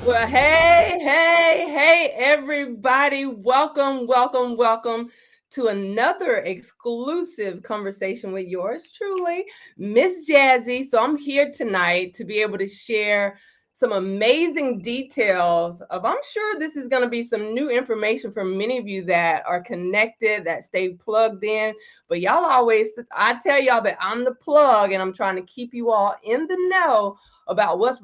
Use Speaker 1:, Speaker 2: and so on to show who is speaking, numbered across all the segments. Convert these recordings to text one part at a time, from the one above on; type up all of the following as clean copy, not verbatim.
Speaker 1: Well, hey, everybody. Welcome to another exclusive conversation with yours truly, Miss Jazzy. So I'm here tonight to be able to share some amazing details of, I'm sure this is going to be some new information for many of you that are connected, that stay plugged in. But y'all always, I tell y'all that I'm the plug and I'm trying to keep you all in the know about what's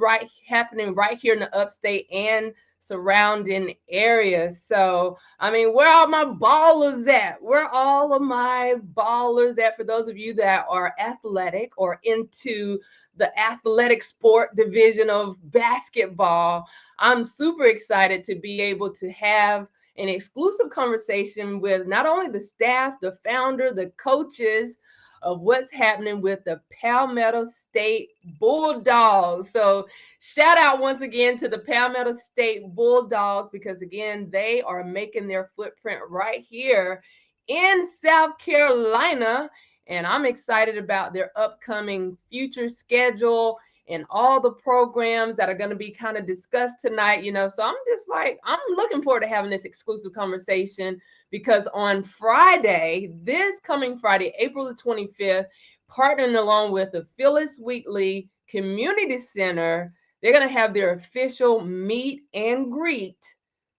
Speaker 1: happening right here in the upstate and surrounding areas. So, I mean, where are my ballers at? Where are all of my ballers at? For those of you that are athletic or into the athletic sport division of basketball, I'm super excited to be able to have an exclusive conversation with not only the staff, the founder, the coaches, of what's happening with the Palmetto State Bulldogs. So, shout out once again to the Palmetto State Bulldogs because, again, they are making their footprint right here in South Carolina. And I'm excited about their upcoming future schedule and all the programs that are going to be kind of discussed tonight, So I'm just like, I'm looking forward to having this exclusive conversation because on Friday, this coming Friday, April the 25th, partnering along with the Phyllis Wheatley Community Center, they're going to have their official meet and greet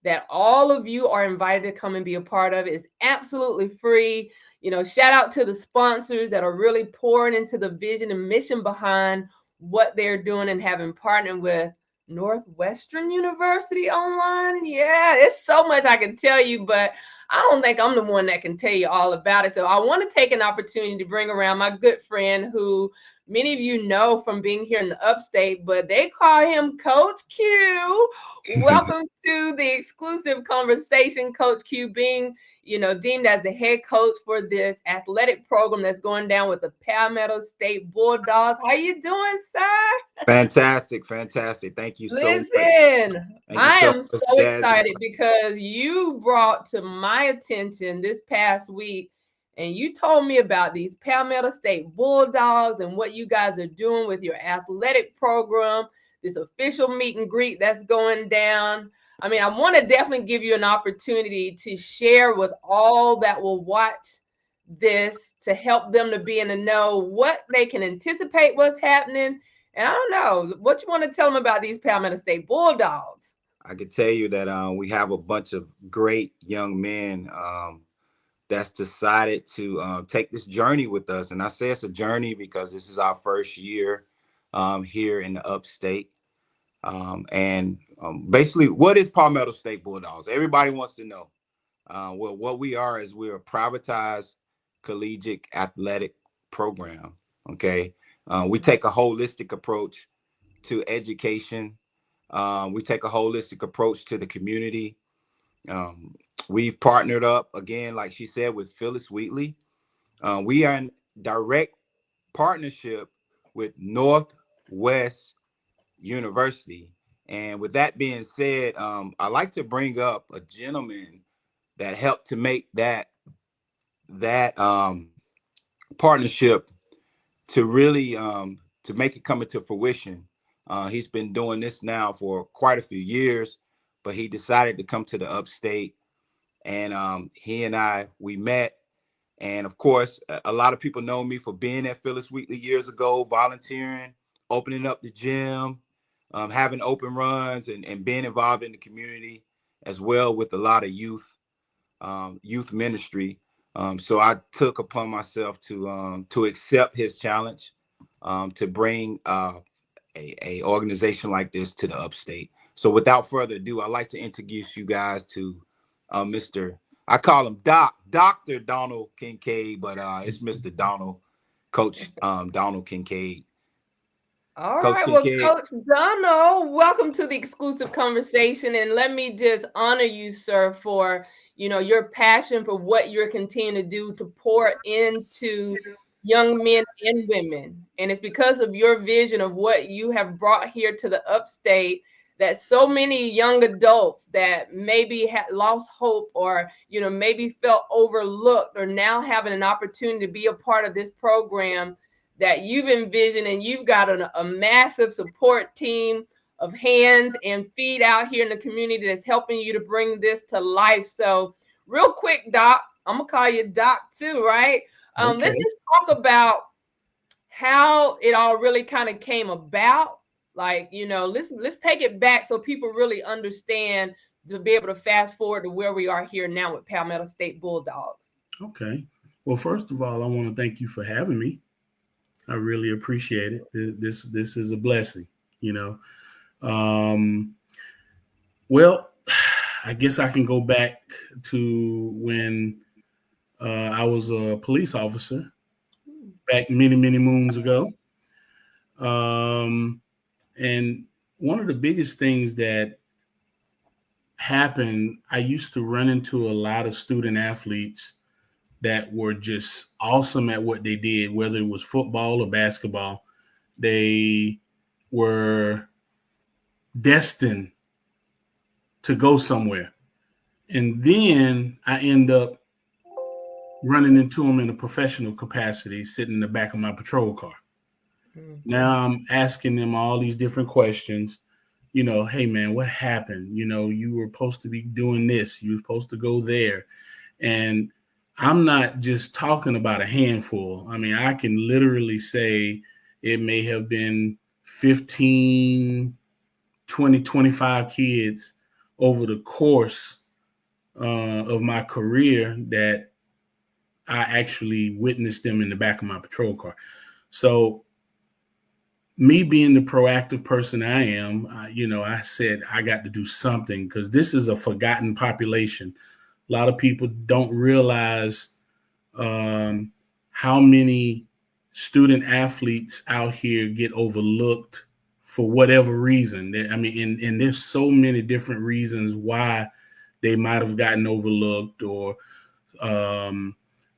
Speaker 1: that all of you are invited to come and be a part of. It's absolutely free. Shout out to the sponsors that are really pouring into the vision and mission behind what they're doing and having partnered with Northwestern University online. Yeah, it's so much I can tell you, but I don't think I'm the one that can tell you all about it. So I want to take an opportunity to bring around my good friend who many of you know from being here in the upstate, but they call him Coach Q. Welcome to the exclusive conversation, Coach Q, being deemed as the head coach for this athletic program that's going down with the Palmetto State Bulldogs. How you doing, sir?
Speaker 2: Fantastic, fantastic. Thank you so much.
Speaker 1: Listen,
Speaker 2: Thank you
Speaker 1: I
Speaker 2: so
Speaker 1: am
Speaker 2: much,
Speaker 1: so
Speaker 2: Jazzy.
Speaker 1: excited because you brought to my attention this past week and you told me about these Palmetto State Bulldogs and what you guys are doing with your athletic program, this official meet and greet that's going down. I mean, I want to definitely give you an opportunity to share with all that will watch this to help them to be in the know what they can anticipate what's happening. And I don't know what you want to tell them about these Palmetto State Bulldogs.
Speaker 2: I could tell you that we have a bunch of great young men that's decided to take this journey with us. And I say it's a journey because this is our first year here in the upstate. And basically, what is Palmetto State Bulldogs? Everybody wants to know. Well, what we are is we're a privatized collegiate athletic program. Okay. We take a holistic approach to education. We take a holistic approach to the community. Um, we've partnered up again, like she said, with Phyllis Wheatley. We are in direct partnership with Northwest University. And with that being said, I like to bring up a gentleman that helped to make that partnership to really to make it come into fruition. He's been doing this now for quite a few years, but he decided to come to the upstate, and he and we met. And of course, a lot of people know me for being at Phyllis Wheatley years ago, volunteering, opening up the gym, having open runs, and being involved in the community as well with a lot of youth ministry. So I took upon myself to accept his challenge to bring a organization like this to the upstate. So without further ado, I'd like to introduce you guys to Mr. I call him Dr. Donald Kincaid, but it's Mr. Donald, Coach Donald Kincaid.
Speaker 1: All
Speaker 2: Coach
Speaker 1: right, well,
Speaker 2: Kincaid.
Speaker 1: Coach Dono, welcome to the exclusive conversation, and let me just honor you, sir, for your passion for what you're continuing to do to pour into young men and women, and it's because of your vision of what you have brought here to the upstate that so many young adults that maybe had lost hope or maybe felt overlooked are now having an opportunity to be a part of this program that you've envisioned, and you've got a massive support team of hands and feet out here in the community that's helping you to bring this to life. So real quick, Doc, I'm gonna call you Doc too, right? Let's
Speaker 3: Okay.
Speaker 1: just talk about how it all really kind of came about. Like, let's take it back so people really understand, to be able to fast forward to where we are here now with Palmetto State Bulldogs.
Speaker 3: Okay. Well, first of all, I want to thank you for having me. I really appreciate it. This is a blessing, you know. Um, well, I guess I can go back to when I was a police officer back many, many moons ago. Um, and one of the biggest things that happened, I used to run into a lot of student athletes that were just awesome at what they did, whether it was football or basketball. They were destined to go somewhere. And then I end up running into them in a professional capacity, sitting in the back of my patrol car. Now I'm asking them all these different questions. Hey man, what happened? You were supposed to be doing this. You were supposed to go there. And I'm not just talking about a handful. I mean, I can literally say it may have been 15, 20, 25 kids over the course of my career that I actually witnessed them in the back of my patrol car. So me being the proactive person I am, I said I got to do something, because this is a forgotten population. A lot of people don't realize how many student athletes out here get overlooked for whatever reason. I mean, and there's so many different reasons why they might have gotten overlooked, or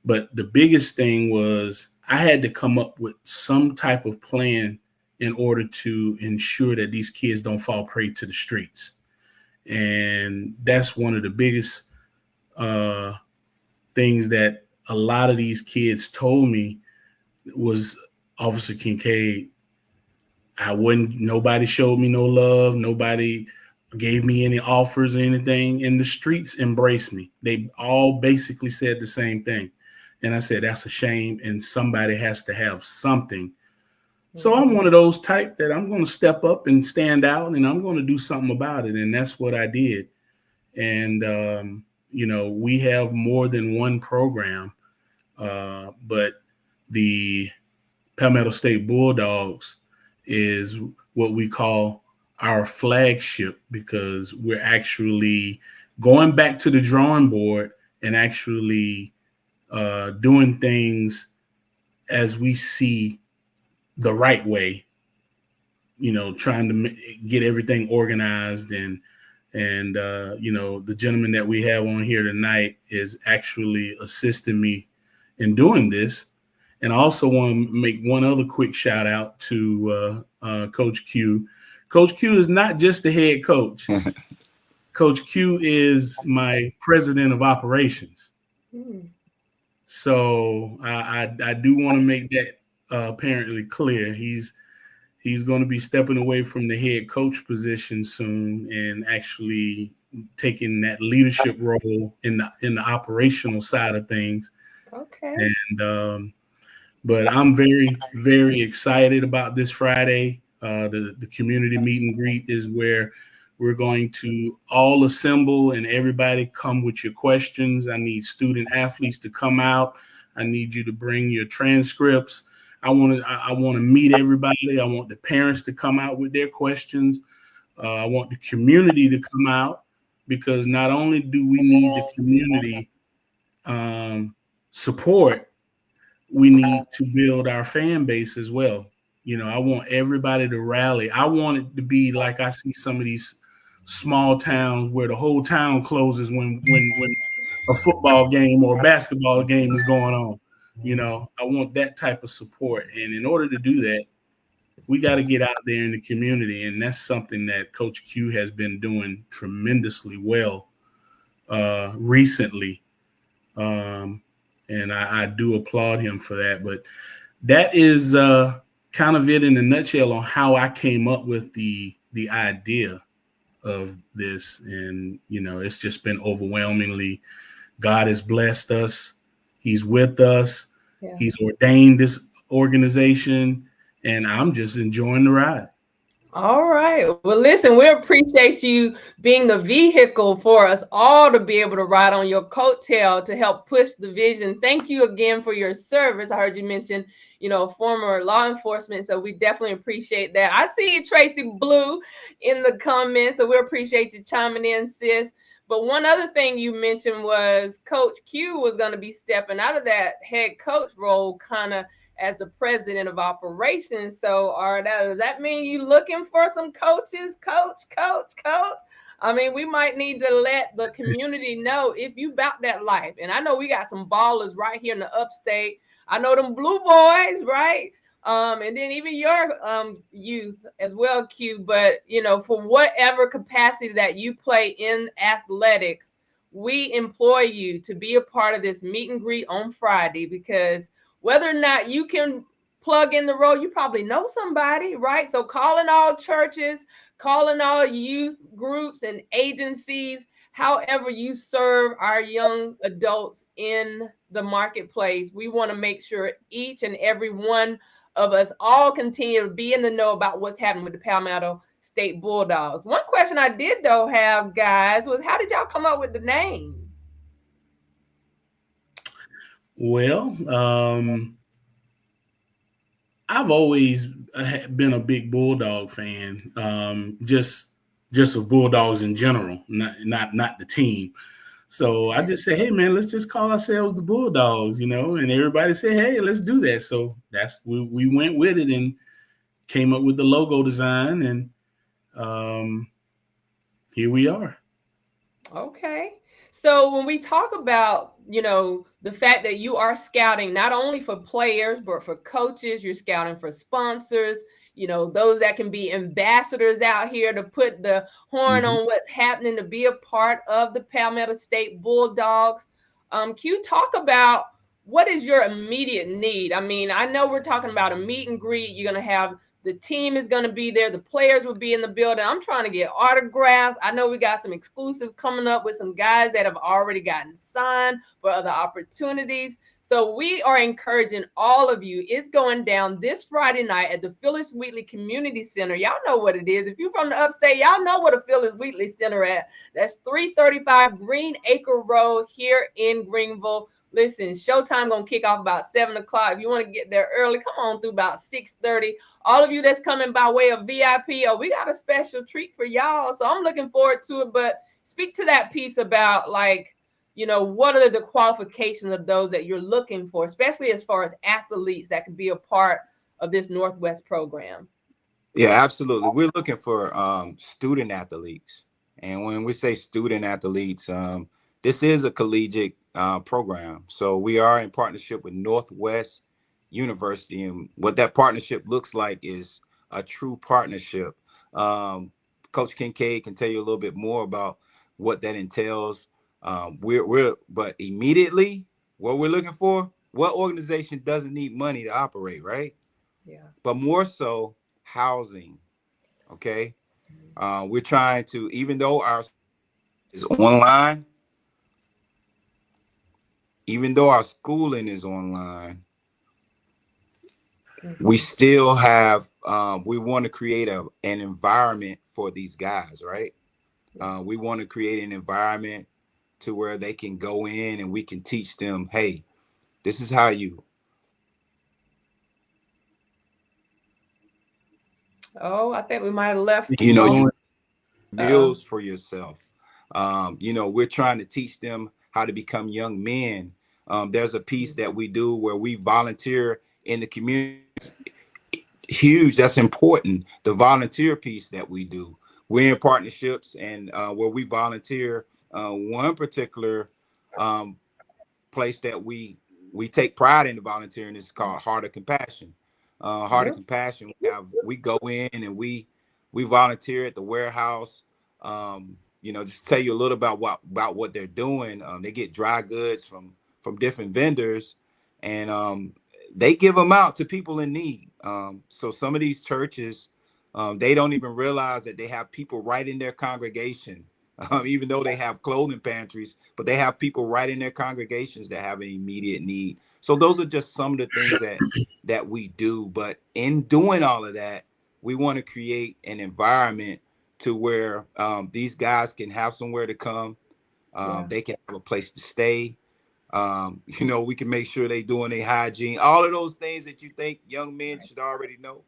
Speaker 3: but the biggest thing was I had to come up with some type of plan in order to ensure that these kids don't fall prey to the streets. And that's one of the biggest things that a lot of these kids told me was, Officer Kincaid, nobody showed me no love. Nobody gave me any offers or anything. And the streets embraced me. They all basically said the same thing. And I said, that's a shame. And somebody has to have something. So I'm one of those type that I'm going to step up and stand out, and I'm going to do something about it. And that's what I did. And, we have more than one program, but the Palmetto State Bulldogs is what we call our flagship, because we're actually going back to the drawing board and actually doing things as we see the right way, trying to get everything organized. And the gentleman that we have on here tonight is actually assisting me in doing this. And I also want to make one other quick shout out to Coach Q. Coach Q is not just the head coach. Coach Q is my president of operations. So I do want to make that apparently clear. He's going to be stepping away from the head coach position soon and actually taking that leadership role in the operational side of things.
Speaker 1: Okay.
Speaker 3: And but I'm very, very excited about this Friday. The community meet and greet is where we're going to all assemble, and everybody come with your questions. I need student athletes to come out. I need you to bring your transcripts. I want to meet everybody. I want the parents to come out with their questions. I want the community to come out, because not only do we need the community support, we need to build our fan base as well. I want everybody to rally. I want it to be like I see some of these small towns where the whole town closes when a football game or a basketball game is going on. I want that type of support. And in order to do that, we got to get out there in the community. And that's something that Coach Q has been doing tremendously well recently. And I do applaud him for that. But that is kind of it in a nutshell on how I came up with the the idea of this. And, it's just been overwhelmingly, God has blessed us. He's with us.
Speaker 1: Yeah.
Speaker 3: He's ordained this organization, and I'm just enjoying the ride.
Speaker 1: All right. Well, listen, we appreciate you being the vehicle for us all to be able to ride on your coattail to help push the vision. Thank you again for your service. I heard you mention, former law enforcement. So we definitely appreciate that. I see you, Tracy Blue, in the comments. So we appreciate you chiming in, sis. But one other thing you mentioned was Coach Q was going to be stepping out of that head coach role kind of as the president of operations. So, does that mean you looking for some coaches, coach? I mean, we might need to let the community know if you about that life. And I know we got some ballers right here in the upstate. I know them blue boys, right? And then even your youth as well, Q. But for whatever capacity that you play in athletics, we implore you to be a part of this meet and greet on Friday, because whether or not you can plug in the role, you probably know somebody, right? So calling all churches, calling all youth groups and agencies, however you serve our young adults in the marketplace, we want to make sure each and every one of us all continue to be in the know about what's happening with the Palmetto State Bulldogs. One question I did though have, guys, was how did y'all come up with the name?
Speaker 3: Well, I've always been a big Bulldog fan, just of Bulldogs in general, not the team. So I just said, hey man, let's just call ourselves the Bulldogs, and everybody said, hey, let's do that. So we went with it and came up with the logo design, and here we are.
Speaker 1: Okay. So when we talk about, the fact that you are scouting not only for players, but for coaches, you're scouting for sponsors, those that can be ambassadors out here to put the horn on what's happening, to be a part of the Palmetto State Bulldogs. Q, talk about what is your immediate need? I mean, I know we're talking about a meet and greet. You're going to have the team is going to be there. The players will be in the building. I'm trying to get autographs. I know we got some exclusive coming up with some guys that have already gotten signed for other opportunities. So we are encouraging all of you. It's going down this Friday night at the Phyllis Wheatley Community Center. Y'all know what it is. If you're from the upstate, y'all know what a Phyllis Wheatley Center at. That's 335 Green Acre Road here in Greenville. Listen, showtime gonna kick off about 7 o'clock. If you want to get there early, come on through about 6:30. All of you that's coming by way of VIP, we got a special treat for y'all. So I'm looking forward to it. But speak to that piece about what are the qualifications of those that you're looking for, especially as far as athletes that can be a part of this Northwest program.
Speaker 2: Yeah, absolutely. We're looking for student athletes. And when we say student athletes, this is a collegiate program. So we are in partnership with Northwest University. And what that partnership looks like is a true partnership. Coach Kincaid can tell you a little bit more about what that entails. But immediately, what we're looking for, what organization doesn't need money to operate, right?
Speaker 1: Yeah.
Speaker 2: But more so, housing. Okay. We're trying to, even though our is online, even though our schooling is online, we still have we want to create an environment for these guys, right? We want to create an environment to where they can go in and we can teach them, hey, this is how you.
Speaker 1: I think we might have left.
Speaker 2: Meals for yourself. We're trying to teach them how to become young men. There's a piece that we do where we volunteer in the community. Huge. That's important. The volunteer piece that we do. We're in partnerships and where we volunteer. One particular place that we take pride in the volunteering is called Heart of Compassion. Heart of Compassion. We go in and we volunteer at the warehouse. Just tell you a little about what they're doing. They get dry goods from different vendors, and they give them out to people in need. So some of these churches, They don't even realize that they have people right in their congregation, even though they have clothing pantries, but they have people right in their congregations that have an immediate need. So those are just some of the things that we do. But in doing all of that, we want to create an environment to where these guys can have somewhere to come. They can have a place to stay. We can make sure they doing their hygiene, all of those things that you think young men should already know.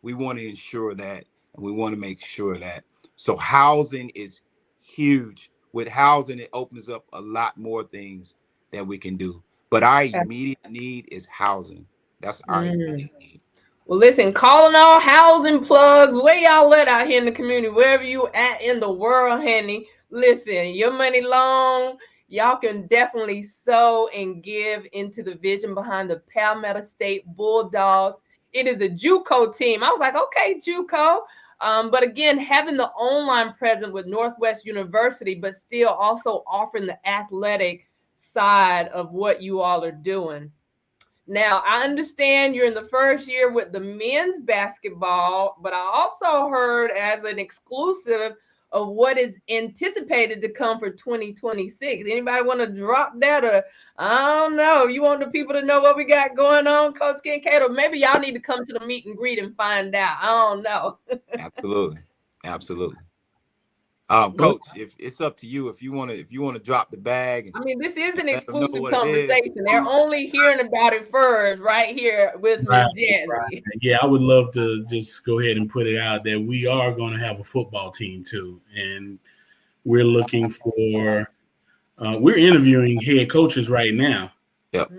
Speaker 2: We want to ensure that, and we want to make sure that. So housing is huge. With housing, it opens up a lot more things that we can do. But our immediate need is housing. That's our immediate need.
Speaker 1: Well, listen, calling all housing plugs, where y'all at out here in the community, wherever you at in the world, honey. Listen, your money long, y'all can definitely sow and give into the vision behind the Palmetto State Bulldogs. It is a JUCO team. I was like, okay, JUCO. But again, having the online presence with Northwest University, but still also offering the athletic side of what you all are doing. Now, I understand you're in the first year with the men's basketball, but I also heard as an exclusive of what is anticipated to come for 2026. Anybody want to drop that? Or I don't know. You want the people to know what we got going on, Coach Kincaid? Or maybe y'all need to come to the meet and greet and find out. I don't know.
Speaker 2: Absolutely. Absolutely. Coach, if it's up to you, if you want to drop the bag
Speaker 1: I mean, this is
Speaker 2: and
Speaker 1: an
Speaker 2: let them know
Speaker 1: exclusive
Speaker 2: what it is.
Speaker 1: conversation. They're only hearing about it first right here with Miss Jazzy.
Speaker 3: Right. Yeah, I would love to just go ahead and put it out that we are going to have a football team too, and we're looking for. We're interviewing head coaches right now.
Speaker 2: Yep.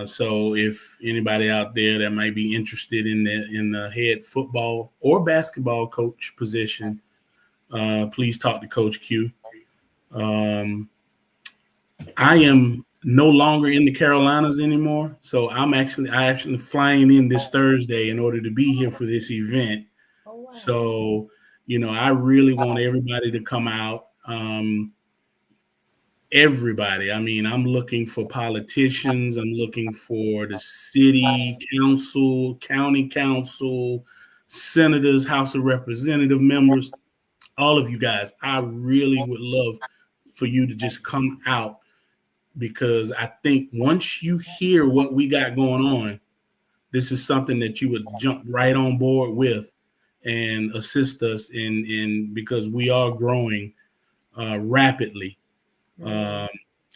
Speaker 3: So if anybody out there that might be interested in the head football or basketball coach position, please talk to Coach Q. I am no longer in the Carolinas anymore, so I actually flying in this Thursday in order to be here for this event.
Speaker 1: Oh, wow.
Speaker 3: So, I really want everybody to come out. Everybody. I mean, I'm looking for politicians. I'm looking for the city council, county council, senators, House of Representative members, all of you guys. I really would love for you to just come out, because I think once you hear what we got going on, this is something that you would jump right on board with and assist us in because we are growing rapidly.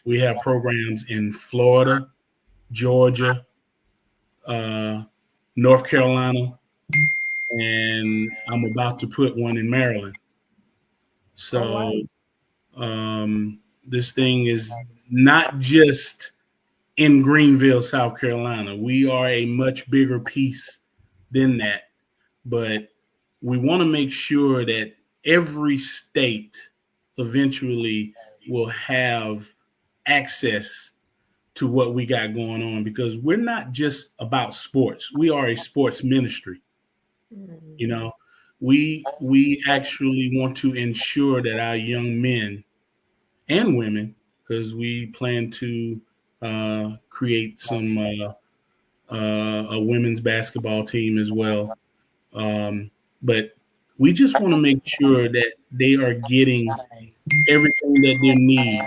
Speaker 3: We have programs in Florida, Georgia, North Carolina, and I'm about to put one in Maryland. So this thing is not just in Greenville, South Carolina. We are a much bigger piece than that, but we want to make sure that every state eventually will have access to what we got going on, because we're not just about sports. We are a sports ministry. We actually want to ensure that our young men and women, because we plan to create some a women's basketball team as well. But we just want to make sure that they are getting everything that they need.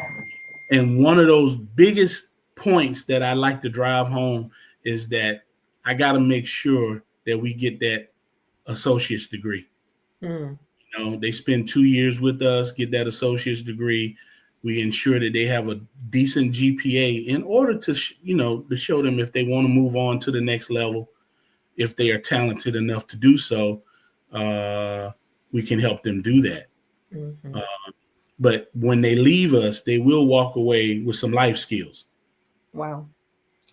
Speaker 3: And one of those biggest points that I like to drive home is that I got to make sure that we get that associate's degree. They spend 2 years with us, get that associate's degree. We ensure that they have a decent GPA in order to, to show them if they want to move on to the next level, if they are talented enough to do so, we can help them do that. But when they leave us, they will walk away with some life skills.
Speaker 1: Wow.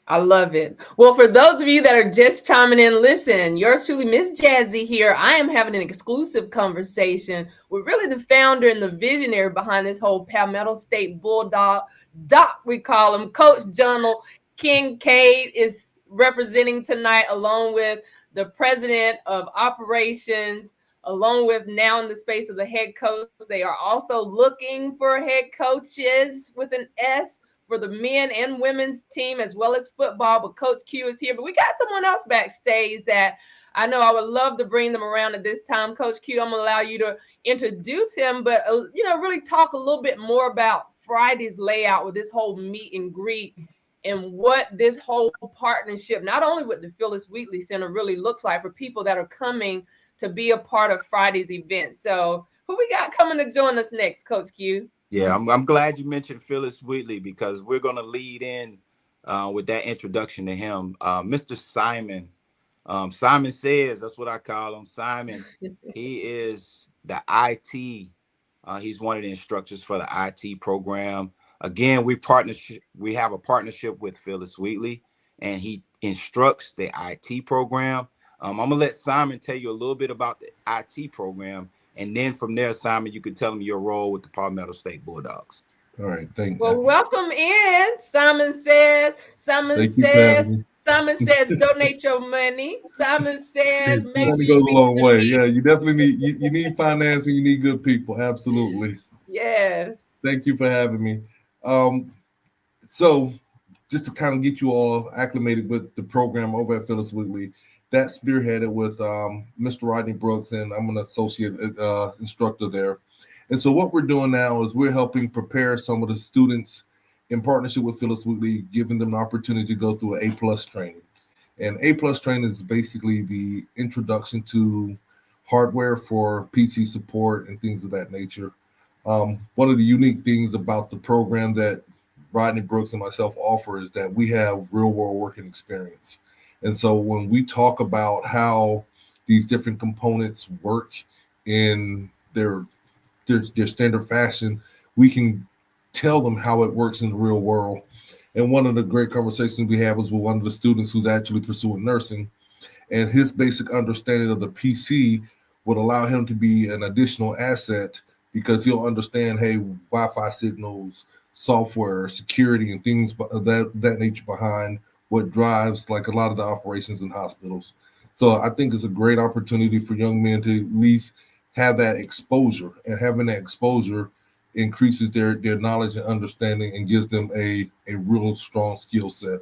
Speaker 1: I love it. Well, for those of you that are just chiming in, listen, yours truly, Miss Jazzy here. I am having an exclusive conversation with really the founder and the visionary behind this whole Palmetto State Bulldog, Doc, we call him. Coach Jonal Kincaid is representing tonight, along with the president of operations, along with now in the space of the head coach. They are also looking for head coaches with an S for the men and women's team, as well as football. But Coach Q is here. But we got someone else backstage that I know I would love to bring them around at this time. Coach Q, I'm going to allow you to introduce him, but, really talk a little bit more about Friday's layout with this whole meet and greet and what this whole partnership, not only with the Phyllis Wheatley Center, really looks like for people that are coming to be a part of Friday's event. So who we got coming to join us next, Coach Q?
Speaker 2: Yeah, I'm glad you mentioned Phyllis Wheatley, because we're going to lead in with that introduction to him. Mr. Simon. Simon Says, that's what I call him. Simon, he is the IT. He's one of the instructors for the IT program. Again, we have a partnership with Phyllis Wheatley, and he instructs the IT program. I'm gonna let Simon tell you a little bit about the IT program, and then from there, Simon, you can tell him your role with the Palmetto State Bulldogs.
Speaker 4: All right, thank you.
Speaker 1: Well, welcome in. Simon Says. Simon says, donate your money. Simon says, make
Speaker 4: money
Speaker 1: sure
Speaker 4: goes a long way. Yeah, you definitely need you need finance, and you need good people. Absolutely.
Speaker 1: Yes.
Speaker 4: Thank you for having me. So just to kind of get you all acclimated with the program over at Phyllis Wheatley, that's spearheaded with Mr. Rodney Brooks, and I'm an associate instructor there. And so what we're doing now is we're helping prepare some of the students in partnership with Phyllis Wheatley, giving them an opportunity to go through an A+ training. And A+ training is basically the introduction to hardware for PC support and things of that nature. One of the unique things about the program that Rodney Brooks and myself offer is that we have real world working experience. And so when we talk about how these different components work in their standard fashion, we can tell them how it works in the real world. And one of the great conversations we had was with one of the students who's actually pursuing nursing, and his basic understanding of the PC would allow him to be an additional asset, because he'll understand, hey, Wi-Fi signals, software, security, and things of that nature behind what drives like a lot of the operations in hospitals. So I think it's a great opportunity for young men to at least have that exposure, and having that exposure increases their knowledge and understanding and gives them a real strong skill set.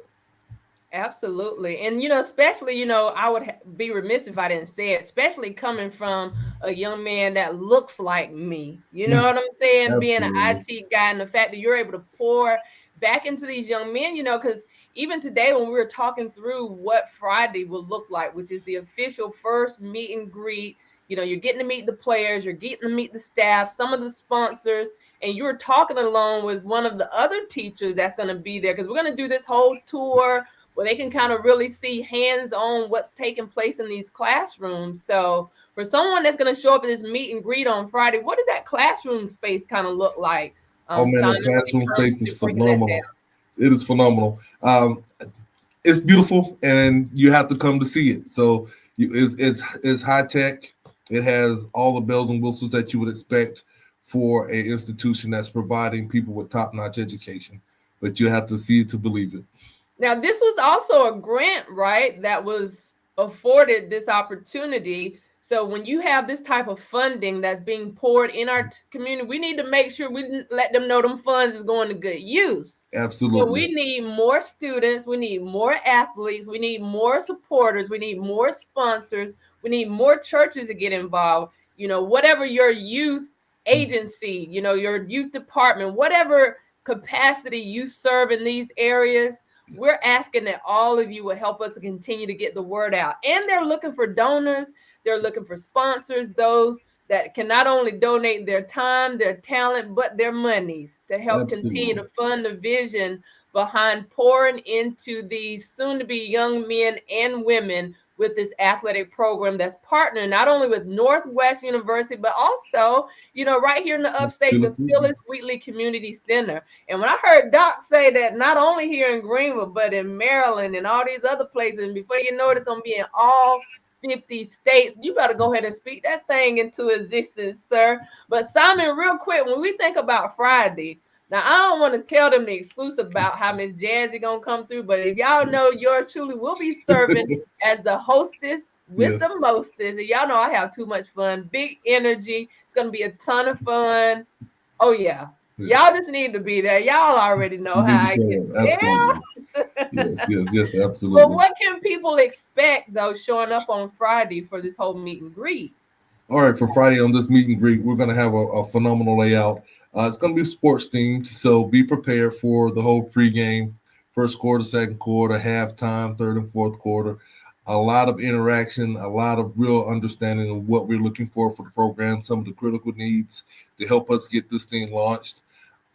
Speaker 1: Absolutely. And, especially, I would be remiss if I didn't say it, especially coming from a young man that looks like me. You know what I'm saying? Being an IT guy, and the fact that you're able to pour back into these young men, because even today when we were talking through what Friday will look like, which is the official first meet and greet, you're getting to meet the players, you're getting to meet the staff, some of the sponsors, and you're talking along with one of the other teachers that's going to be there, because we're going to do this whole tour where they can kind of really see hands-on what's taking place in these classrooms. So for someone that's going to show up at this meet and greet on Friday, what does that classroom space kind of look like?
Speaker 4: Oh man, the classroom space is phenomenal. It is phenomenal. It's beautiful, and you have to come to see it. So it's high tech. It has all the bells and whistles that you would expect for an institution that's providing people with top-notch education. But you have to see it to believe it.
Speaker 1: Now, this was also a grant, right, that was afforded this opportunity. So when you have this type of funding that's being poured in our community, we need to make sure we let them know them funds is going to good use.
Speaker 4: Absolutely.
Speaker 1: So we need more students. We need more athletes. We need more supporters. We need more sponsors. We need more churches to get involved. Whatever your youth agency, your youth department, whatever capacity you serve in these areas, we're asking that all of you will help us to continue to get the word out. And they're looking for donors. They're looking for sponsors, those that can not only donate their time, their talent, but their monies to help continue to fund the vision behind pouring into these soon-to-be young men and women with this athletic program that's partnering not only with Northwest University, but also, right here in the upstate, the Phyllis Wheatley Community Center. And when I heard Doc say that not only here in Greenville, but in Maryland and all these other places, and before you know it, it's going to be in all 50 states, you better go ahead and speak that thing into existence, sir. But Simon, real quick, when we think about Friday, now I don't want to tell them the exclusive about how Miss Jazzy gonna come through, but if y'all know, yours truly will be serving as the hostess with the mostest. And y'all know I have too much fun, big energy. It's gonna be a ton of fun. Oh yeah. Y'all just need to be there. Y'all already know how I get.
Speaker 4: Absolutely.
Speaker 1: Yeah.
Speaker 4: Yes, absolutely.
Speaker 1: But what can people expect though showing up on Friday for this whole meet and greet?
Speaker 4: All right, for Friday on this meet and greet, we're going to have a phenomenal layout. It's going to be sports themed, so be prepared for the whole pregame, first quarter, second quarter, halftime, third and fourth quarter. A lot of interaction, a lot of real understanding of what we're looking for the program, some of the critical needs to help us get this thing launched,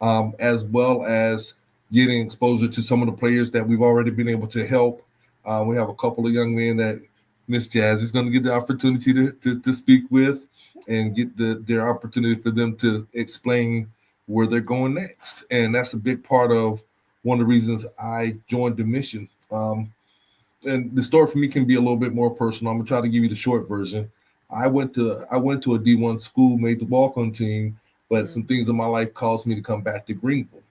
Speaker 4: as well as getting exposure to some of the players that we've already been able to help. We have a couple of young men that Miss Jazz is going to get the opportunity to speak with and get their opportunity for them to explain where they're going next. And that's a big part of one of the reasons I joined the mission. And the story for me can be a little bit more personal. I'm gonna try to give you the short version. I went to a D1 school, made the walk-on team, but some things in my life caused me to come back to Greenville.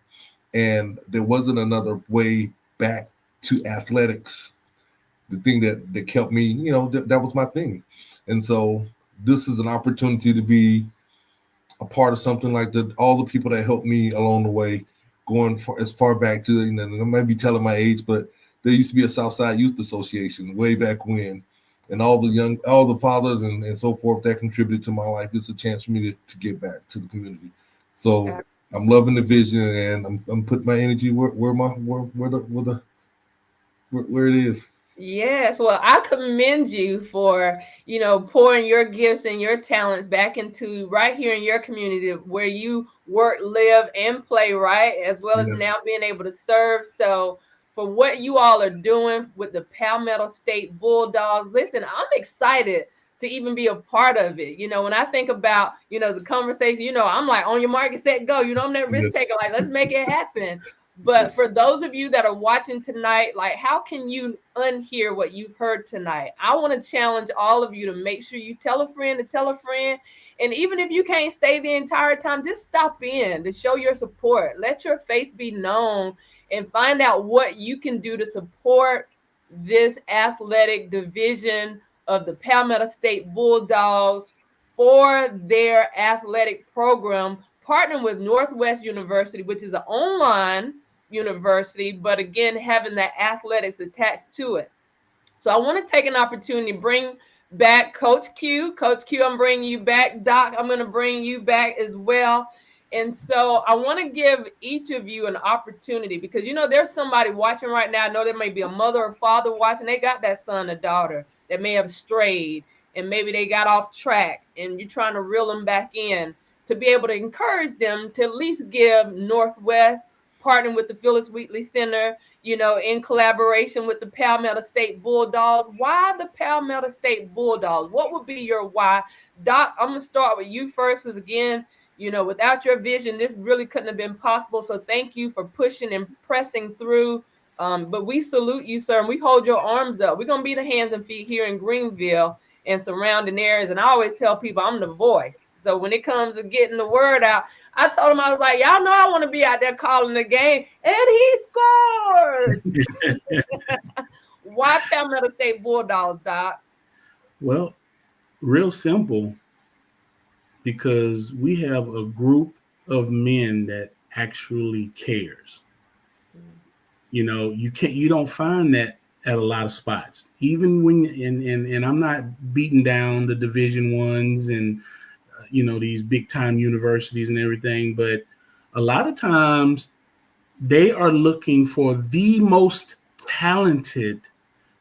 Speaker 4: And there wasn't another way back to athletics. The thing that kept me, that was my thing. And so this is an opportunity to be a part of something like that. All the people that helped me along the way, going as far back to, I might be telling my age, but there used to be a Southside Youth Association way back when, and all the fathers and so forth that contributed to my life. It's a chance for me to give back to the community. So I'm loving the vision, and I'm putting my energy where it is.
Speaker 1: Yes, well, I commend you for, pouring your gifts and your talents back into right here in your community where you work, live, and play, right? As well as now being able to serve. So for what you all are doing with the Palmetto State Bulldogs, listen, I'm excited to even be a part of it. When I think about, the conversation, I'm like, on your mark, get set, go. I'm that risk taker, like, let's make it happen. But for those of you that are watching tonight, like, how can you unhear what you've heard tonight? I want to challenge all of you to make sure you tell a friend to tell a friend. And even if you can't stay the entire time, just stop in to show your support. Let your face be known and find out what you can do to support this athletic division of the Palmetto State Bulldogs for their athletic program, partnering with Northwest University, which is an online university, but again, having that athletics attached to it. So I want to take an opportunity to bring back Coach Q. Coach Q, I'm bringing you back. Doc, I'm going to bring you back as well. And so I want to give each of you an opportunity because, there's somebody watching right now. I know there may be a mother or father watching. They got that son or daughter that may have strayed and maybe they got off track and you're trying to reel them back in to be able to encourage them to at least give Northwest, partnering with the Phyllis Wheatley Center, in collaboration with the Palmetto State Bulldogs. Why the Palmetto State Bulldogs? What would be your why? Doc, I'm going to start with you first because, again, without your vision, this really couldn't have been possible. So thank you for pushing and pressing through. But we salute you, sir, and we hold your arms up. We're going to be the hands and feet here in Greenville and surrounding areas. And I always tell people I'm the voice. So when it comes to getting the word out, I told him, I was like, y'all know I want to be out there calling the game. And he scores. Why Palmetto State Bulldogs, Doc?
Speaker 3: Well, real simple, because we have a group of men that actually cares. You don't find that at a lot of spots, even when, and I'm not beating down the Division Ones and, these big time universities and everything, but a lot of times they are looking for the most talented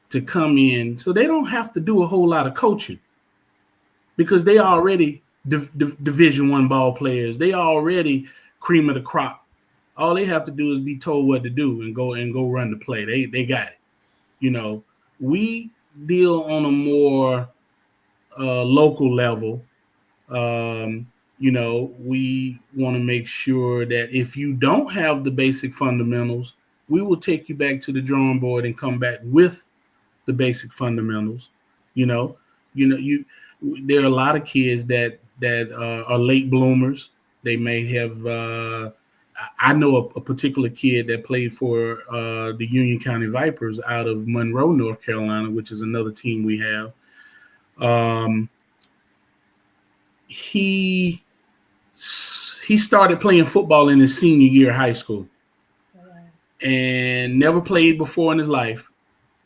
Speaker 3: to come in so they don't have to do a whole lot of coaching because they already Division One ball players. They already cream of the crop. All they have to do is be told what to do and go run the play. They got it. We deal on a more local level. We want to make sure that if you don't have the basic fundamentals, we will take you back to the drawing board and come back with the basic fundamentals. There are a lot of kids that are late bloomers. They may have. I know a particular kid that played for the Union County Vipers out of Monroe, North Carolina, which is another team we have. He he started playing football in his senior year of high school and never played before in his life.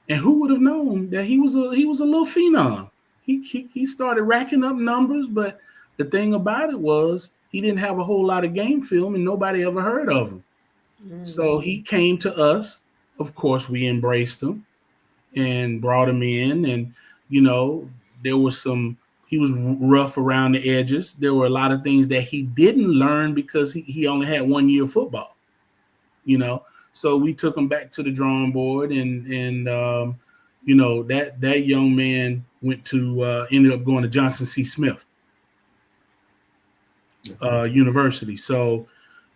Speaker 3: And who would have known that he was a little phenom? He started racking up numbers, but the thing about it was he didn't have a whole lot of game film and nobody ever heard of him. So he came to us. Of course, we embraced him and brought him in. And, you know, there was he was rough around the edges. There were a lot of things that he didn't learn because he only had 1 year of football, you know. So we took him back to the drawing board and you know, that young man ended up going to Johnson C. Smith University. So,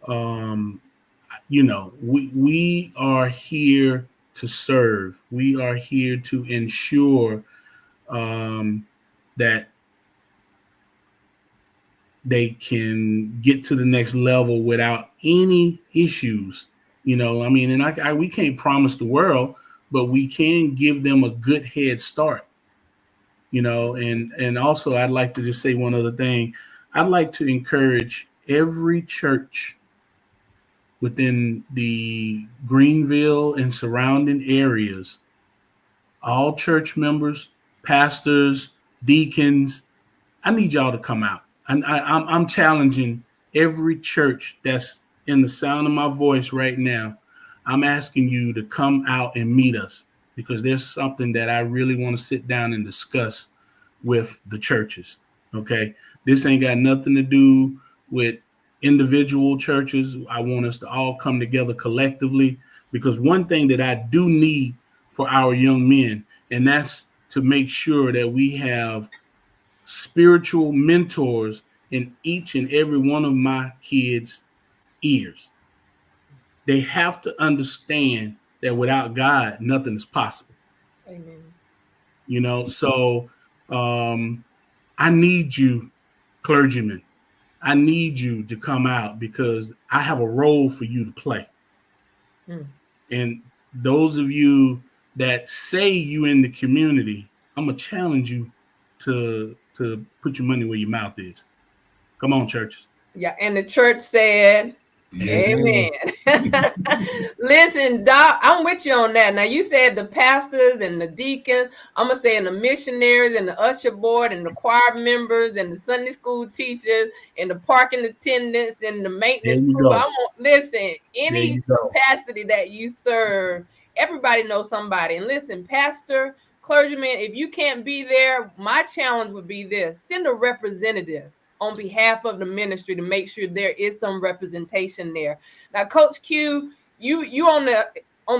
Speaker 3: you know, we are here to serve. We are here to ensure that they can get to the next level without any issues. You know, I mean, and we can't promise the world, but we can give them a good head start. You know, and also I'd like to just say one other thing. I'd like to encourage every church within the Greenville and surrounding areas, all church members, pastors, deacons, I need y'all to come out. I'm challenging every church that's in the sound of my voice right now. I'm asking you to come out and meet us because there's something that I really want to sit down and discuss with the churches. Okay. This ain't got nothing to do with individual churches. I want us to all come together collectively because one thing that I do need for our young men, and that's to make sure that we have spiritual mentors in each and every one of my kids' ears. They have to understand that without God, nothing is possible.
Speaker 1: Amen.
Speaker 3: You know, so I need you, clergymen. I need you to come out because I have a role for you to play. And those of you that say you in the community, I'm gonna challenge you to put your money where your mouth is. Come on, churches.
Speaker 1: Yeah, and the church said, Amen. Listen, Doc, I'm with you on that. Now, you said the pastors and the deacons. I'm going to say the missionaries and the usher board and the choir members and the Sunday school teachers and the parking attendants and the maintenance crew. Listen, any capacity that you serve, everybody knows somebody. And listen, pastor, clergyman, if you can't be there, my challenge would be this: send a representative on behalf of the ministry to make sure there is some representation there. Now, Coach Q, you on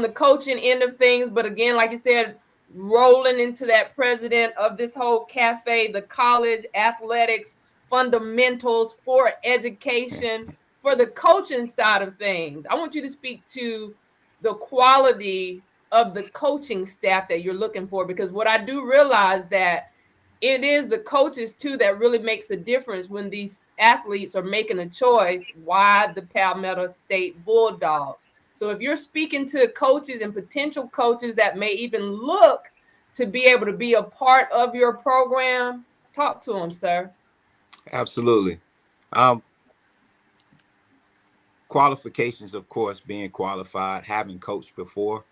Speaker 1: the coaching end of things, but again, like you said, rolling into that president of this whole cafe, the college athletics fundamentals for education, for the coaching side of things. I want you to speak to the quality of the coaching staff that you're looking for, because what I do realize that it is the coaches too that really makes a difference when these athletes are making a choice. Why the Palmetto State Bulldogs? So if you're speaking to coaches and potential coaches that may even look to be able to be a part of your program, talk to them, sir.
Speaker 2: Absolutely. Qualifications, of course, being qualified, having coached before.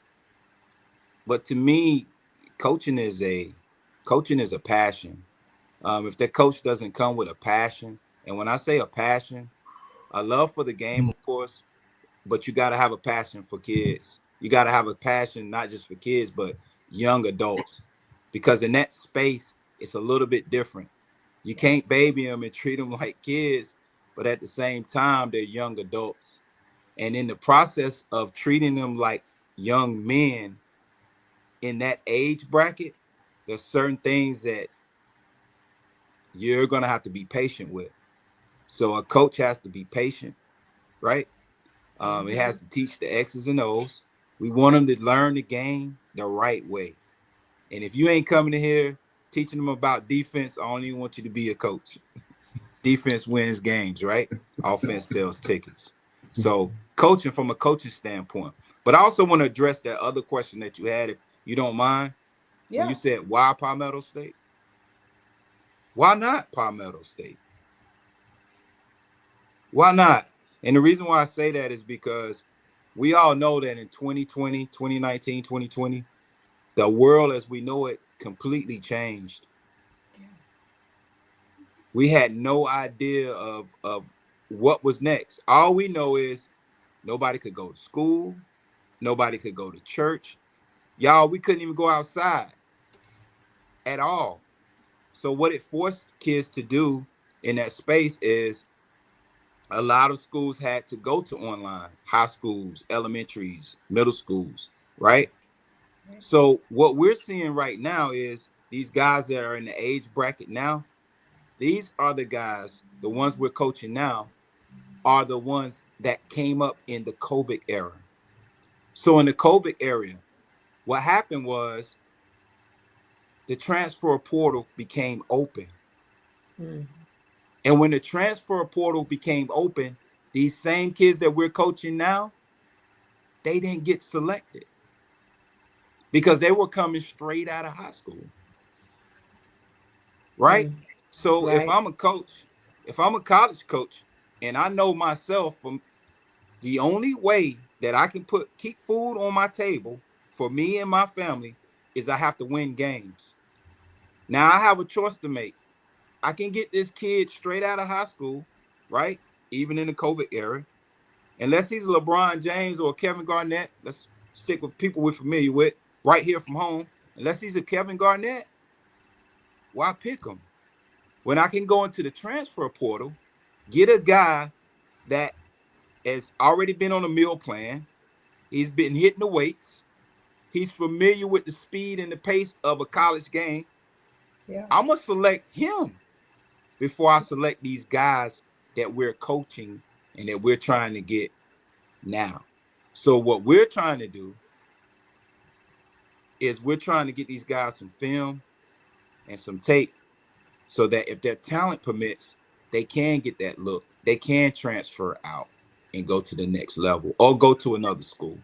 Speaker 2: But to me, coaching is a passion. If the coach doesn't come with a passion, and when I say a passion, a love for the game, of course, but you got to have a passion for kids. You got to have a passion, not just for kids, but young adults, because in that space, it's a little bit different. You can't baby them and treat them like kids, but at the same time, they're young adults. And in the process of treating them like young men in that age bracket, there's certain things that you're going to have to be patient with. So a coach has to be patient, right? It has to teach the X's and O's. We want them to learn the game the right way. And if you ain't coming in here teaching them about defense, I don't even want you to be a coach. Defense wins games, right? Offense sells tickets. So coaching from a coaching standpoint. But I also want to address that other question that you had, if you don't mind. Yeah. When you said, why Palmetto State? Why not Palmetto State? Why not? And the reason why I say that is because we all know that in 2020, 2019, 2020, the world as we know it completely changed. We had no idea of what was next. All we know is nobody could go to school, nobody could go to church. Y'all, we couldn't even go outside at all. So what it forced kids to do in that space is a lot of schools had to go to online, high schools, elementaries, middle schools, right? So what we're seeing right now is these guys that are in the age bracket now, these are the guys, the ones we're coaching now, are the ones that came up in the COVID era. So in the COVID era, what happened was the transfer portal became open. Mm. And when the transfer portal became open, these same kids that we're coaching now, they didn't get selected because they were coming straight out of high school. Right? Mm. So right. If I'm a coach, if I'm a college coach, and I know myself from the only way that I can keep food on my table for me and my family is I have to win games. Now I have a choice to make. I can get this kid straight out of high school, right? Even in the COVID era. Unless he's LeBron James or Kevin Garnett, let's stick with people we're familiar with right here from home. Unless he's a Kevin Garnett, why pick him? When I can go into the transfer portal, get a guy that has already been on a meal plan, he's been hitting the weights, he's familiar with the speed and the pace of a college game. Yeah. I'm going to select him before I select these guys that we're coaching and that we're trying to get now. So what we're trying to do is we're trying to get these guys some film and some tape so that if their talent permits, they can get that look. They can transfer out and go to the next level or go to another school.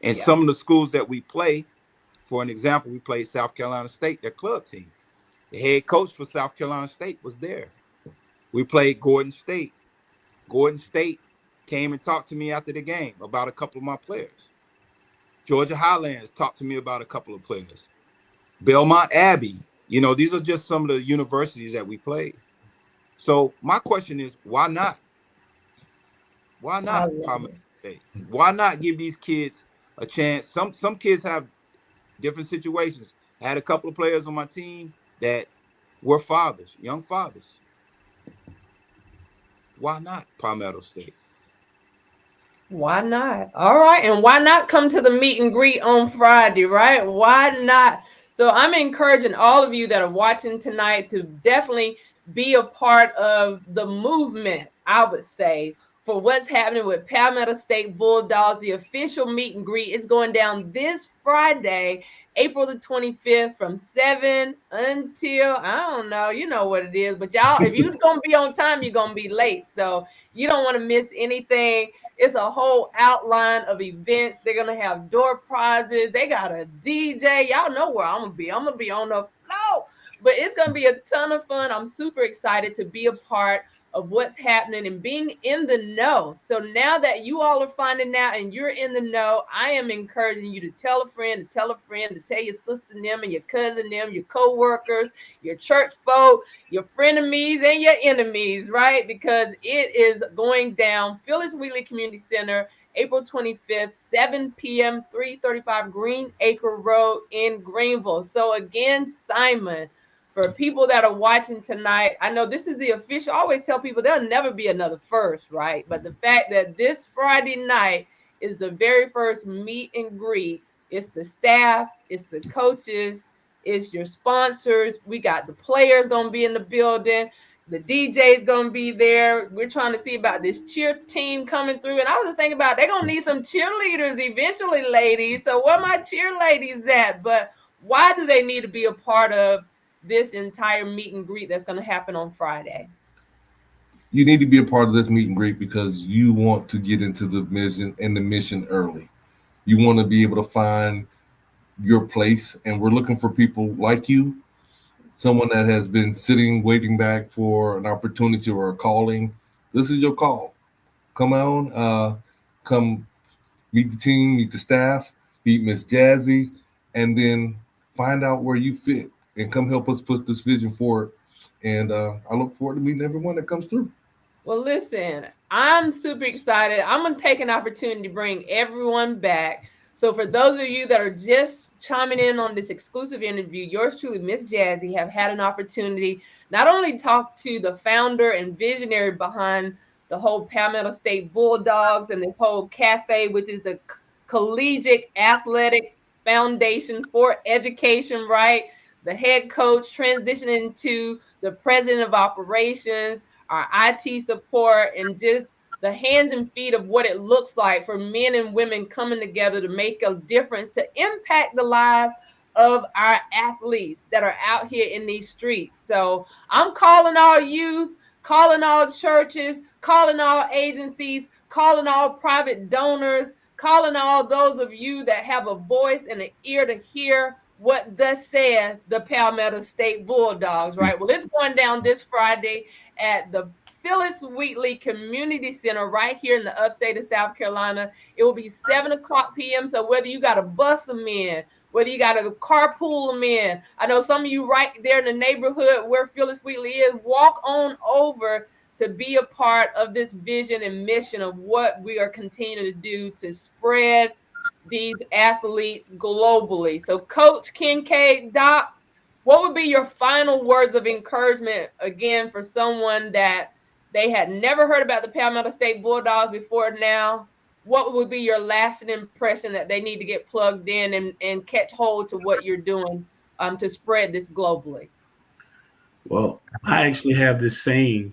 Speaker 2: And some of the schools that we play, for an example, we played South Carolina State, their club team. The head coach for South Carolina State was there. We played Gordon State. Gordon State came and talked to me after the game about a couple of my players. Georgia Highlands talked to me about a couple of players. Belmont Abbey. You know, these are just some of the universities that we played. So my question is, why not? Why not Palmetto State? Why not give these kids a chance? Some kids have different situations. I had a couple of players on my team that were fathers, young fathers. Why not Palmetto State?
Speaker 1: Why not? All right. And why not come to the meet and greet on Friday, right? Why not? So I'm encouraging all of you that are watching tonight to definitely be a part of the movement, I would say, for what's happening with Palmetto State Bulldogs. The official meet and greet is going down this Friday, April the 25th from 7 until, I don't know, you know what it is. But y'all, if you're going to be on time, you're going to be late. So you don't want to miss anything. It's a whole outline of events. They're going to have door prizes. They got a DJ. Y'all know where I'm going to be. I'm going to be on the floor. But it's going to be a ton of fun. I'm super excited to be a part of what's happening and being in the know. So now that you all are finding out and you're in the know, I am encouraging you to tell a friend, to tell a friend, to tell your sister them and your cousin them, your co-workers, your church folk, your frenemies and your enemies, right? Because it is going down Phyllis Wheatley Community Center, April 25th, 7 p.m., 335 Green Acre Road in Greenville. So again, Simon, for people that are watching tonight, I know this is the official. I always tell people there'll never be another first, right? But the fact that this Friday night is the very first meet and greet, it's the staff, it's the coaches, it's your sponsors. We got the players going to be in the building. The DJ is going to be there. We're trying to see about this cheer team coming through. And I was just thinking about they're going to need some cheerleaders eventually, ladies. So where my cheer ladies at? But why do they need to be a part of this entire meet and greet that's going to happen on Friday?
Speaker 4: You need to be a part of this meet and greet because you want to get into the mission early. You want to be able to find your place, and we're looking for people like you, someone that has been sitting, waiting back for an opportunity or a calling. This is your call. come on, come meet the team, meet the staff, meet Miss Jazzy, and then find out where you fit and come help us push this vision forward. And I look forward to meeting everyone that comes through.
Speaker 1: Well, listen, I'm super excited. I'm going to take an opportunity to bring everyone back. So, for those of you that are just chiming in on this exclusive interview, yours truly, Miss Jazzy, have had an opportunity not only talk to the founder and visionary behind the whole Palmetto State Bulldogs and this whole cafe, which is the Collegiate Athletic Foundation for Education, right? The head coach transitioning to the president of operations, our IT support, and just the hands and feet of what it looks like for men and women coming together to make a difference, to impact the lives of our athletes that are out here in these streets. So I'm calling all youth, calling all churches, calling all agencies, calling all private donors, calling all those of you that have a voice and an ear to hear what thus said the Palmetto State Bulldogs, right? Well, it's going down this Friday at the Phyllis Wheatley Community Center right here in the upstate of South Carolina. It will be 7:00 p.m. So whether you got to bus them in, whether you got to carpool them in, I know some of you right there in the neighborhood where Phyllis Wheatley is, walk on over to be a part of this vision and mission of what we are continuing to do to spread these athletes globally. So, Coach Kincaid, Doc, what would be your final words of encouragement again for someone that they had never heard about the Palmetto State Bulldogs before now? What would be your lasting impression that they need to get plugged in and catch hold to what you're doing to spread this globally?
Speaker 3: Well, I actually have this saying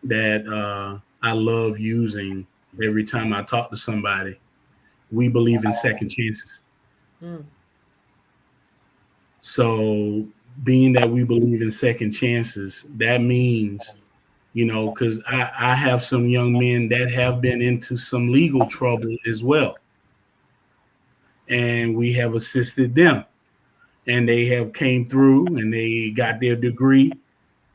Speaker 3: that I love using every time I talk to somebody. We believe in second chances.
Speaker 1: Mm.
Speaker 3: So, being that we believe in second chances, that means, because I have some young men that have been into some legal trouble as well. And we have assisted them. And they have came through and they got their degree.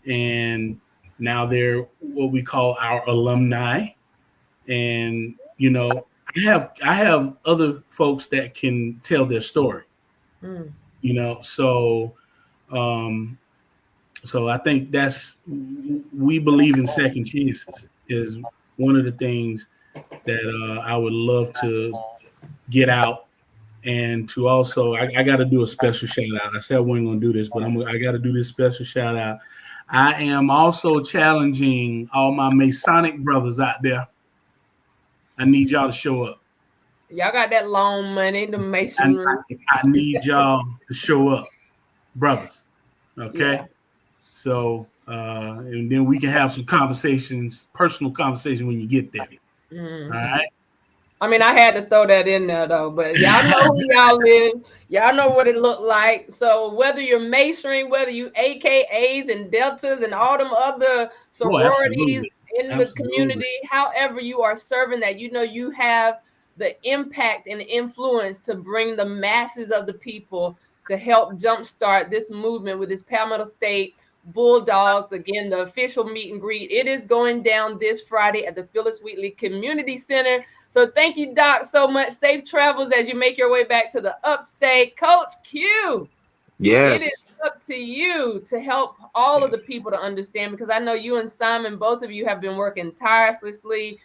Speaker 3: And now they're what we call our alumni. And, I have other folks that can tell their story.
Speaker 1: Mm.
Speaker 3: So so I think we believe in second chances is one of the things that I would love to get out, and to also I got to do a special shout out. I said I wasn't going to do this, but I got to do this special shout out. I am also challenging all my Masonic brothers out there. I need y'all to show up.
Speaker 1: Y'all got that loan money, the masonry.
Speaker 3: I need y'all to show up, brothers. Okay.
Speaker 1: Yeah.
Speaker 3: So, and then we can have some conversations, personal conversation when you get there.
Speaker 1: Mm-hmm.
Speaker 3: All right.
Speaker 1: I mean, I had to throw that in there though, but y'all know who y'all live. Y'all know what it looked like. So whether you're masonry, whether you AKAs and deltas and all them other sororities in the community, however you are serving that, you have the impact and influence to bring the masses of the people to help jumpstart this movement with this Palmetto State Bulldogs. Again, the official meet and greet. It is going down this Friday at the Phyllis Wheatley Community Center. So thank you, Doc, so much. Safe travels as you make your way back to the upstate. Coach Q.
Speaker 2: Yes.
Speaker 1: It is up to you to help all of the people to understand, because I know you and Simon, both of you have been working tirelessly,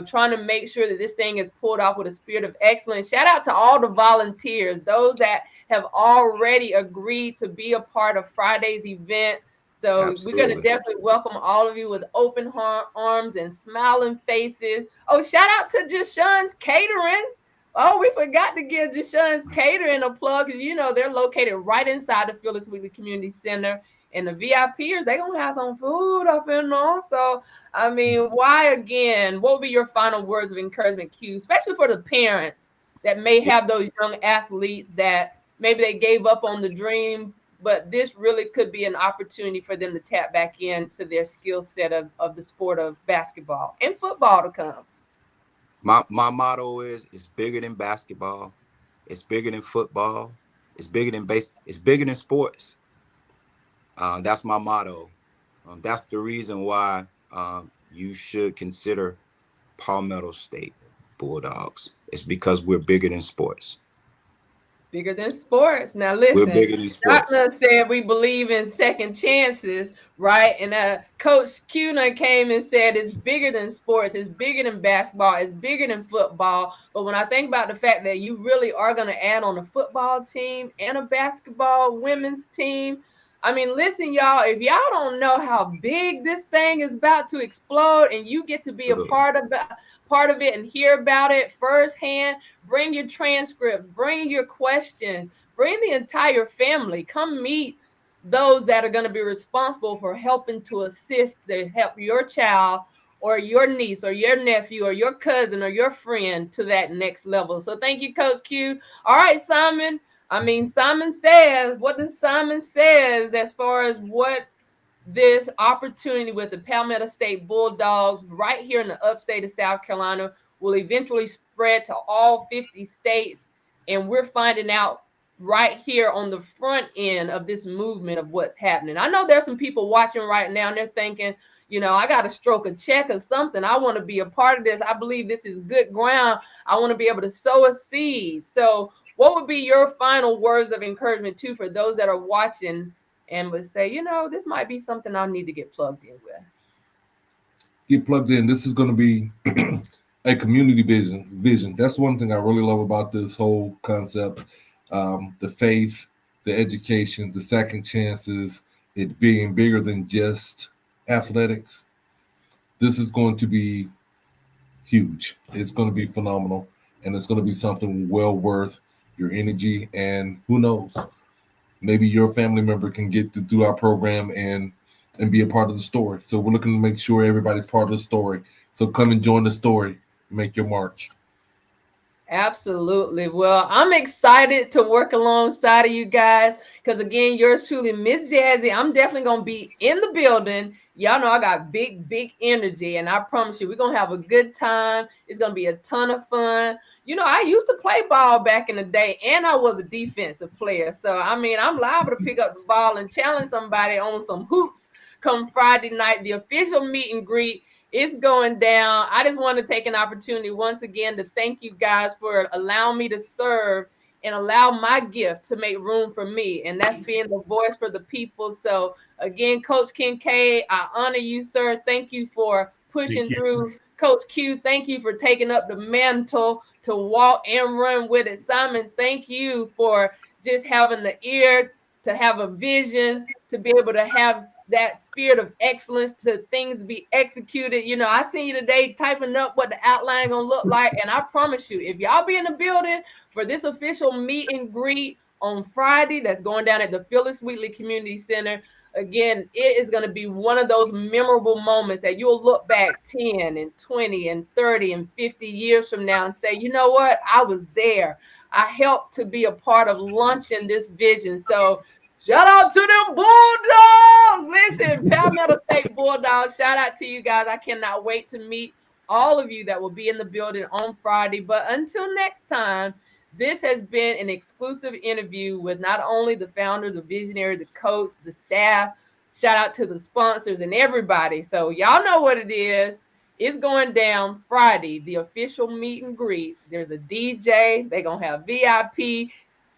Speaker 1: trying to make sure that this thing is pulled off with a spirit of excellence. Shout out to all the volunteers, those that have already agreed to be a part of Friday's event. So We're going to definitely welcome all of you with open arms and smiling faces. Oh, shout out to Jashawn's Catering. Oh, we forgot to give Jashawn's Catering a plug, because they're located right inside the Phyllis Wheatley Community Center. And the VIPers, they're going to have some food up in there. So, I mean, why again? What would be your final words of encouragement, Q, especially for the parents that may have those young athletes that maybe they gave up on the dream, but this really could be an opportunity for them to tap back into their skill set of the sport of basketball and football to come?
Speaker 2: My motto is, it's bigger than basketball. It's bigger than football. It's bigger than it's bigger than sports. That's my motto. That's the reason why you should consider Palmetto State Bulldogs. It's because we're bigger than sports.
Speaker 1: Bigger than sports. Now
Speaker 2: We're
Speaker 1: listen,
Speaker 2: bigger than sports.
Speaker 1: Dr. said we believe in second chances, right? And Coach Kuna came and said it's bigger than sports, it's bigger than basketball, it's bigger than football. But when I think about the fact that you really are going to add on a football team and a basketball women's team, I mean, listen, y'all, if y'all don't know how big this thing is about to explode and you get to be a part of it and hear about it firsthand, bring your transcripts, bring your questions, bring the entire family. Come meet those that are going to be responsible for helping to assist to help your child or your niece or your nephew or your cousin or your friend to that next level. So thank you, Coach Q. All right, Simon. Simon says, what does Simon says as far as what this opportunity with the Palmetto State Bulldogs right here in the upstate of South Carolina will eventually spread to all 50 states. And we're finding out right here on the front end of this movement of what's happening. I know there's some people watching right now and they're thinking, I got to stroke a check or something. I want to be a part of this. I believe this is good ground. I want to be able to sow a seed. So what would be your final words of encouragement too for those that are watching and would say, this might be something I need to get plugged in with?
Speaker 4: Get plugged in. This is going to be a community vision. That's one thing I really love about this whole concept. The faith, the education, the second chances, it being bigger than just athletics. This is going to be huge. It's going to be phenomenal. And it's going to be something well worth your energy. And who knows? Maybe your family member can get through our program and be a part of the story. So we're looking to make sure everybody's part of the story. So come and join the story. Make your march.
Speaker 1: Absolutely. Well, I'm excited to work alongside of you guys because, again, yours truly, Miss Jazzy. I'm definitely going to be in the building. Y'all know I got big energy, and I promise you we're going to have a good time. It's going to be a ton of fun. I used to play ball back in the day, and I was a defensive player. So, I'm liable to pick up the ball and challenge somebody on some hoops come Friday night, the official meet and greet. It's going down. I just want to take an opportunity once again to thank you guys for allowing me to serve and allow my gift to make room for me. And that's being the voice for the people. So again, Coach Kincaid, I honor you, sir. Thank you for pushing through. Coach Q, thank you for taking up the mantle to walk and run with it. Simon, thank you for just having the ear to have a vision, to be able to have that spirit of excellence to things be executed. I seen you today typing up what the outline gonna look like. And I promise you, if y'all be in the building for this official meet and greet on Friday, that's going down at the Phyllis Wheatley Community Center, again, it is going to be one of those memorable moments that you'll look back 10 and 20 and 30 and 50 years from now and say, you know what? I was there. I helped to be a part of launching this vision. So shout out to them Bulldogs. Listen, Palmetto State Bulldogs, shout out to you guys. I cannot wait to meet all of you that will be in the building on Friday. But until next time, this has been an exclusive interview with not only the founder, the visionary, the coach, the staff. Shout out to the sponsors and everybody. So y'all know what it is. It's going down Friday, the official meet and greet. There's a DJ. They're going to have VIP.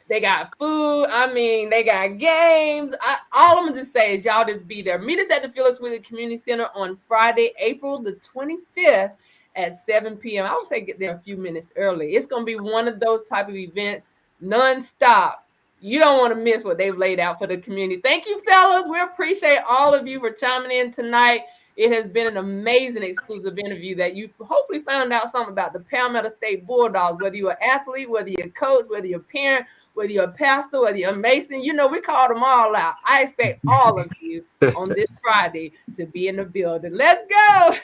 Speaker 1: They got food. They got games. All I'm going to just say is y'all just be there. Meet us at the Phyllis Wheatley Community Center on Friday, April the 25th at 7 p.m. I would say get there a few minutes early. It's going to be one of those type of events, nonstop. You don't want to miss what they've laid out for the community. Thank you, fellas. We appreciate all of you for chiming in tonight. It has been an amazing exclusive interview that you hopefully found out something about the Palmetto State Bulldogs, whether you're an athlete, whether you're a coach, whether you're a parent, whether you're a pastor, whether you're a mason. We called them all out. I expect all of you on this Friday to be in the building. Let's go.